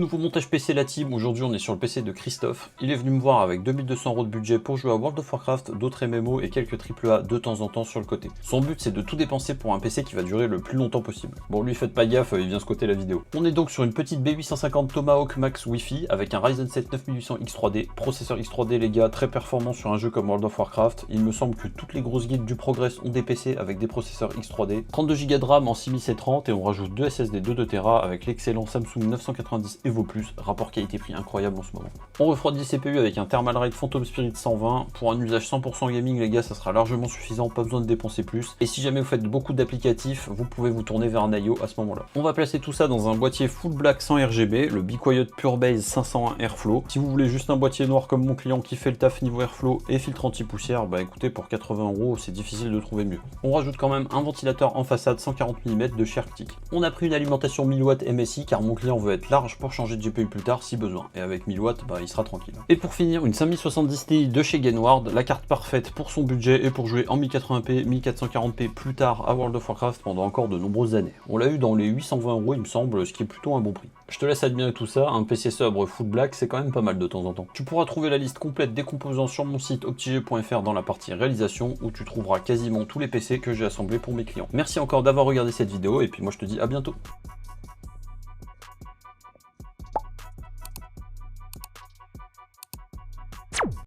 Nouveau montage PC la team, aujourd'hui on est sur le PC de Christophe. Il est venu me voir avec 2200 € de budget pour jouer à World of Warcraft, d'autres MMO et quelques AAA de temps en temps sur le côté. Son but c'est de tout dépenser pour un PC qui va durer le plus longtemps possible. Bon lui faites pas gaffe, il vient squatter la vidéo. On est donc sur une petite B850 Tomahawk Max Wi-Fi avec un Ryzen 7 9800X3D, processeur X3D les gars, très performant sur un jeu comme World of Warcraft. Il me semble que toutes les grosses guildes du Progress ont des PC avec des processeurs X3D. 32 Go de RAM en 6730 et on rajoute 2 SSD 2 Tera avec l'excellent Samsung 990 Evo+, rapport qualité-prix incroyable en ce moment. On refroidit le CPU avec un Thermalright Phantom Spirit 120. Pour un usage 100% gaming les gars, ça sera largement suffisant, pas besoin de dépenser plus. Et si jamais vous faites beaucoup d'applicatifs, vous pouvez vous tourner vers un IO à ce moment-là. On va placer tout ça dans un boîtier full black sans RGB, le Be Quiet Pure Base 501 Airflow. Si vous voulez juste un boîtier noir comme mon client qui fait le taf niveau Airflow et filtre anti-poussière, bah écoutez, pour 80 €, c'est difficile de trouver mieux. On rajoute quand même un ventilateur en façade 140 mm de chez Arctic. On a pris une alimentation 1000 watts MSI car mon client veut être large pour changer de GPU plus tard si besoin. Et avec 1000 watts, bah il sera tranquille. Et pour finir, une 5070 Ti de chez Gainward, la carte parfaite pour son budget et pour jouer en 1080p, 1440p plus tard à World of Warcraft pendant encore de nombreuses années. On l'a eu dans les 820 € il me semble, ce qui est plutôt un bon prix. Je te laisse admirer tout ça, un PC sobre full black c'est quand même pas mal de temps en temps. Tu pourras trouver la liste complète des composants sur mon site optiger.fr dans la partie réalisation où tu trouveras quasiment tous les PC que j'ai assemblés pour mes clients. Merci encore d'avoir regardé cette vidéo et puis moi je te dis à bientôt.